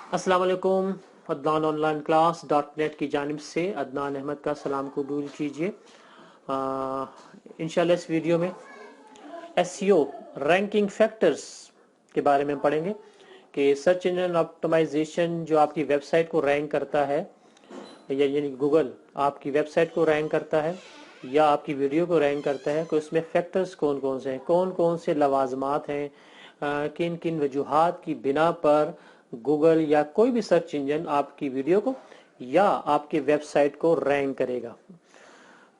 अस्सलाम वालेकुम। Adnan online class .net की जानिब से अदनान अहमद का सलाम कबूल कीजिए। इंशाल्लाह इस वीडियो में एसईओ रैंकिंग फैक्टर्स के बारे में पढ़ेंगे कि सर्च इंजन ऑप्टिमाइजेशन जो आपकी वेबसाइट को रैंक करता है, या यानी गूगल आपकी वेबसाइट को रैंक करता है या आपकी वीडियो को रैंक करता है, कि उसमें फैक्टर्स कौन कौन से हैं, कौन कौन से लवाजमात हैं, किन किन वजूहात की बिना पर गूगल या कोई भी सर्च इंजन आपकी वीडियो को या आपकी वेबसाइट को रैंक करेगा।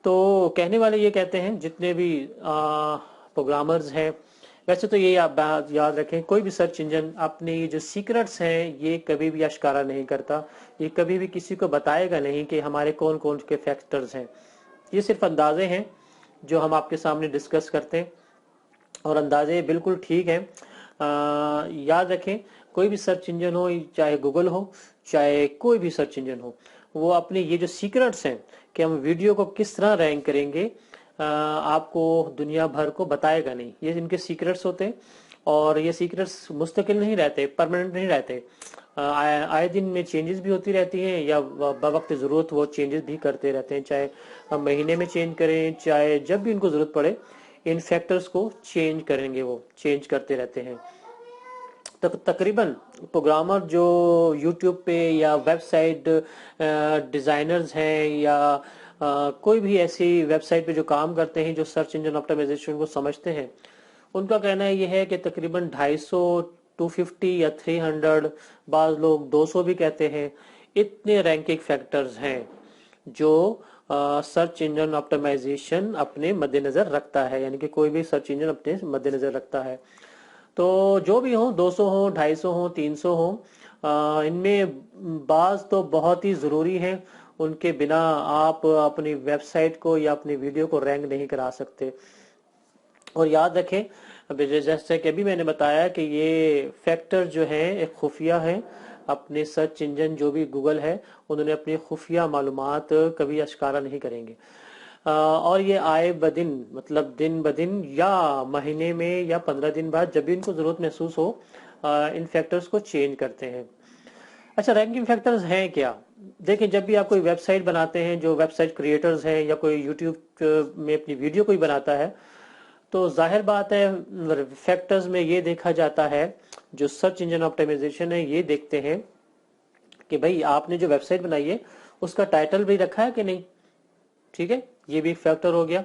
तो कहने वाले ये कहते हैं, जितने भी प्रोग्रामर्स हैं, वैसे तो ये आप बात याद रखें, कोई भी सर्च इंजन अपने ये जो सीक्रेट्स हैं ये कभी भी आश्कारा नहीं करता। ये कभी भी किसी को बताएगा नहीं कि हमारे कौन कौन के फैक्टर्स हैं। ये सिर्फ अंदाजे हैं जो हम आपके सामने डिस्कस करते हैं, और अंदाजे बिल्कुल ठीक हैं। याद रखें, कोई भी सर्च इंजन हो, चाहे गूगल हो चाहे कोई भी सर्च इंजन हो, वो अपने ये जो सीक्रेट्स हैं कि हम वीडियो को किस तरह रैंक करेंगे, आपको दुनिया भर को बताएगा नहीं। ये इनके सीक्रेट्स होते हैं, और ये सीक्रेट्स मुस्तकिल नहीं रहते, परमानेंट नहीं रहते। आए दिन में चेंजेस भी होती रहती हैं, या बवक्त ज़रूरत वो चेंजेस भी करते रहते हैं। चाहे हम महीने में चेंज करें, चाहे जब भी उनको ज़रूरत पड़े, इन फैक्टर्स को चेंज करेंगे, वो चेंज करते रहते हैं। तकरीबन प्रोग्रामर जो यूट्यूब पे या वेबसाइट डिज़ाइनर्स हैं, या कोई भी ऐसी वेबसाइट पे जो काम करते हैं, जो सर्च इंजन ऑप्टिमाइजेशन को समझते हैं, उनका कहना ये है कि तकरीबन 250, 250 या 300, बाज लोग 200 भी कहते हैं, इतने रैंकिंग फैक्टर्स हैं जो सर्च इंजन ऑप्टिमाइजेशन अपने मद्देनजर रखता है, यानी कि कोई भी सर्च इंजन अपने मद्देनजर रखता है। तो जो भी हो, 200 हो, 250 हो, 300 हो, इनमें बाज तो बहुत ही जरूरी है, उनके बिना आप अपनी वेबसाइट को या अपनी वीडियो को रैंक नहीं करा सकते। और याद रखें, जैसे कि अभी मैंने बताया कि ये फैक्टर जो है एक खुफिया है। अपने सर्च इंजन जो भी गूगल है, उन्होंने अपनी खुफिया मालूमात कभी आश्कारा नहीं करेंगे। और ये आए बदिन, मतलब दिन ब दिन या महीने में या 15 दिन बाद, जब भी इनको जरूरत महसूस हो, इन फैक्टर्स को चेंज करते हैं। अच्छा, रैंकिंग फैक्टर्स हैं क्या? देखिए, जब भी आप कोई वेबसाइट बनाते हैं, जो वेबसाइट क्रिएटर्स हैं या कोई यूट्यूब में अपनी वीडियो कोई बनाता है, तो जाहिर बात है फैक्टर्स में ये देखा जाता है, जो सर्च इंजन ऑप्टिमाइजेशन है ये देखते हैं कि भाई आपने जो वेबसाइट बनाई है उसका टाइटल भी रखा है कि नहीं। ठीक है, ये भी एक फैक्टर हो गया।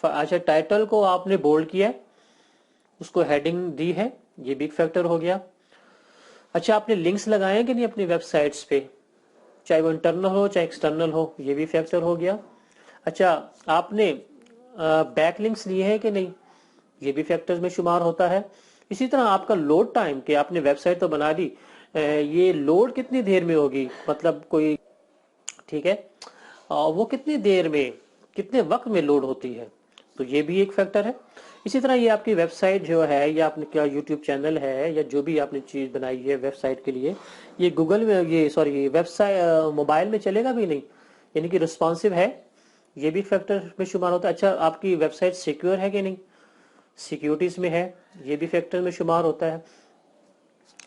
अच्छा, टाइटल को आपने बोल्ड किया है, उसको हेडिंग दी है, ये भी एक फैक्टर हो गया। अच्छा, आपने लिंक्स लगाए हैं कि नहीं अपनी वेबसाइट्स पे, चाहे वो इंटरनल हो चाहे एक्सटर्नल हो, ये भी फैक्टर हो गया। अच्छा, आपने बैक लिंक्स लिए हैं कि नहीं, ये भी फैक्टर्स में शुमार होता है। इसी तरह आपका लोड टाइम, कि आपने वेबसाइट तो बना ली, ये लोड कितनी देर में होगी, मतलब कोई, ठीक है, वो कितनी देर में, कितने वक्त में लोड होती है, तो ये भी एक फैक्टर है। इसी तरह ये आपकी वेबसाइट जो है, या आपने क्या यूट्यूब चैनल है, या जो भी आपने चीज बनाई है वेबसाइट के लिए, ये गूगल में, ये सॉरी वेबसाइट मोबाइल में चलेगा भी नहीं, यानी कि रिस्पॉन्सिव है, ये भी फैक्टर में शुमार होता है। अच्छा, आपकी वेबसाइट सिक्योर है कि नहीं, सिक्योरिटीज में है, ये भी फैक्टर में शुमार होता है।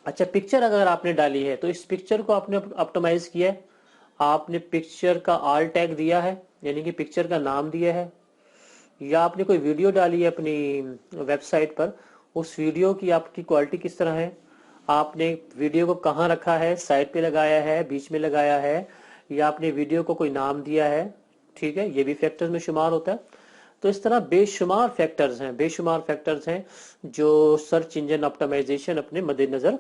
अच्छा, पिक्चर अगर आपने डाली है, तो इस पिक्चर को आपने ऑप्टिमाइज किया है, आपने पिक्चर का आल टैग दिया है, यानी कि पिक्चर का नाम दिया है, या आपने कोई वीडियो डाली है अपनी वेबसाइट पर, उस वीडियो की आपकी क्वालिटी किस तरह है, आपने वीडियो को कहाँ रखा है, साइड पे लगाया है, बीच में लगाया है, या आपने वीडियो को कोई नाम दिया है। ठीक है, ये भी फैक्टर्स में शुमार होता है। तो इस तरह बेशुमार फैक्टर्स हैं, बेशुमार फैक्टर्स हैं जो सर्च इंजन ऑप्टिमाइजेशन अपने मद्देनजर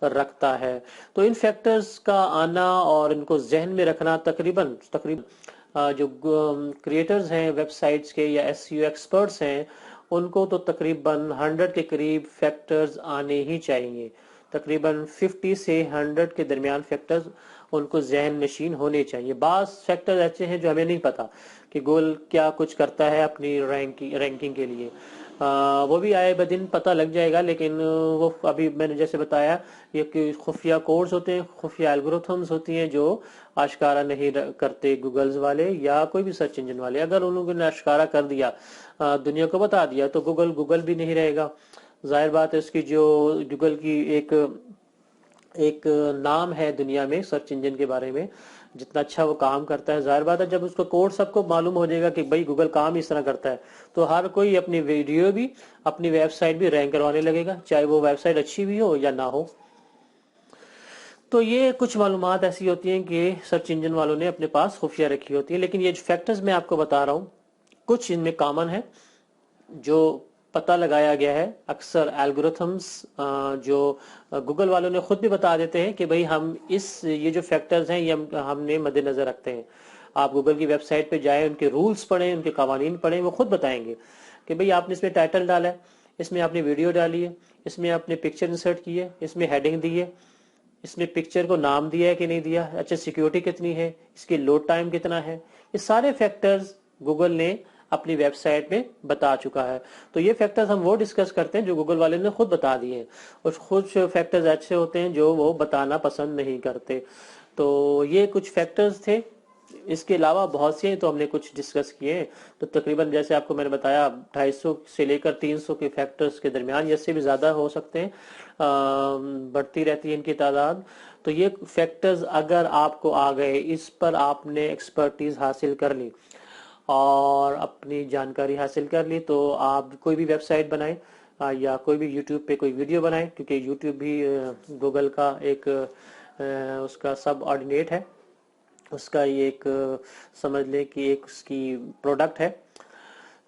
रखता है। तो इन फैक्टर्स का आना और इनको जहन में रखना, तकरीबन तकरीबन जो क्रिएटर्स हैं वेबसाइट्स के या एसईओ एक्सपर्ट्स हैं, उनको तो तकरीबन 100 के करीब फैक्टर्स आने ही चाहिए। तकरीबन 50 से 100 के दरमियान फैक्टर्स उनको जहन नशीन होने चाहिए। बास फैक्टर्स ऐसे हैं जो हमें नहीं पता कि गूगल क्या कुछ करता है अपनी रैंकिंग के लिए, वो भी आए बदिन पता लग जाएगा, लेकिन वो अभी मैंने जैसे बताया, ये कि खुफिया कोड्स होते हैं, खुफिया एल्गोरिथम्स होती हैं जो आश्कारा नहीं करते गूगल्स वाले या कोई भी सर्च इंजन वाले। अगर उन लोगों ने आश्कारा कर दिया, दुनिया को बता दिया, तो गूगल गूगल भी नहीं रहेगा। जाहिर बात है, उसकी जो गूगल की एक ایک نام ہے دنیا میں سرچ انجن کے بارے میں، جتنا اچھا وہ کام کرتا ہے، ظاہر بات ہے جب اس کا کوڈ سب کو معلوم ہو جائے گا کہ بھائی گوگل کام اس طرح کرتا ہے، تو ہر کوئی اپنی ویڈیو بھی، اپنی ویب سائٹ بھی رینک کروانے لگے گا، چاہے وہ ویب سائٹ اچھی بھی ہو یا نہ ہو۔ تو یہ کچھ معلومات ایسی ہوتی ہیں کہ سرچ انجن والوں نے اپنے پاس خفیہ رکھی ہوتی ہیں، لیکن یہ جو فیکٹرز میں آپ کو بتا رہا ہوں کچھ ان میں کامن ہے جو پتہ لگایا گیا ہے۔ اکثر الگورتھمز جو گوگل والوں نے خود بھی بتا دیتے ہیں کہ بھئی ہم یہ جو فیکٹرز ہیں یہ ہم نے مد نظر رکھتے ہیں۔ آپ گوگل کی ویب سائٹ پہ جائیں، ان کے رولز پڑھیں، ان کے قوانین پڑھیں، وہ خود بتائیں گے کہ بھئی آپ نے اس میں ٹائٹل ڈالا ہے، اس میں آپ نے ویڈیو ڈالی ہے، اس میں آپ نے پکچر انسرٹ کی ہے، اس میں ہیڈنگ دی ہے، اس میں پکچر کو نام دیا ہے کہ نہیں دیا، اچھا سیکیورٹی کتنی ہے، اس کی لوڈ ٹائم کتنا ہے، یہ سارے فیکٹرز گوگل نے اپنی ویب سائٹ میں بتا چکا ہے۔ تو یہ فیکٹرز ہم وہ ڈسکس کرتے ہیں جو گوگل والے نے خود بتا دیے ہیں، اور کچھ فیکٹرز ایسے ہوتے ہیں جو وہ بتانا پسند نہیں کرتے۔ تو یہ کچھ فیکٹرز تھے، اس کے علاوہ بہت سے ہیں تو ہم نے کچھ ڈسکس کیے ہیں۔ تو تقریباً جیسے آپ کو میں نے بتایا 250 سے لے کر 300 کے فیکٹرز کے درمیان، یا اس سے بھی زیادہ ہو سکتے ہیں، بڑھتی رہتی ہے ان کی تعداد۔ تو یہ فیکٹرز اگر آپ کو آ گئے، اس پر آپ نے ایکسپرٹیز حاصل کر لی اور اپنی جانکاری حاصل کر لی، تو آپ کوئی بھی ویب سائٹ بنائیں یا کوئی بھی یوٹیوب پہ کوئی ویڈیو بنائیں، کیونکہ یوٹیوب بھی گوگل کا ایک اس کا سب آرڈینیٹ ہے، اس کا یہ ایک سمجھ لیں کہ ایک اس کی پروڈکٹ ہے۔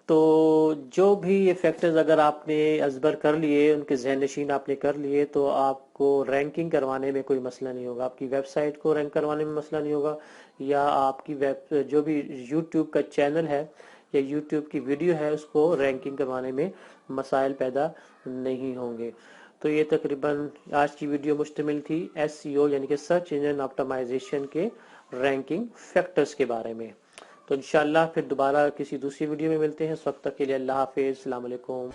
تو جو بھی یہ فیکٹرز اگر آپ نے ازبر کر لیے، ان کے ذہن نشین آپ نے کر لیے، تو آپ کو رینکنگ کروانے میں کوئی مسئلہ نہیں ہوگا، آپ کی ویب سائٹ کو رینک کروانے میں مسئلہ نہیں ہوگا، یا آپ کی جو بھی یوٹیوب کا چینل ہے یا یوٹیوب کی ویڈیو ہے اس کو رینکنگ کروانے میں مسائل پیدا نہیں ہوں گے۔ تو یہ تقریباً آج کی ویڈیو مشتمل تھی SEO یعنی کہ سرچ انجن آپٹمائزیشن کے رینکنگ فیکٹرز کے بارے میں۔ تو انشاءاللہ پھر دوبارہ کسی دوسری ویڈیو میں ملتے ہیں، اس وقت تک کے لیے اللہ حافظ، السلام علیکم۔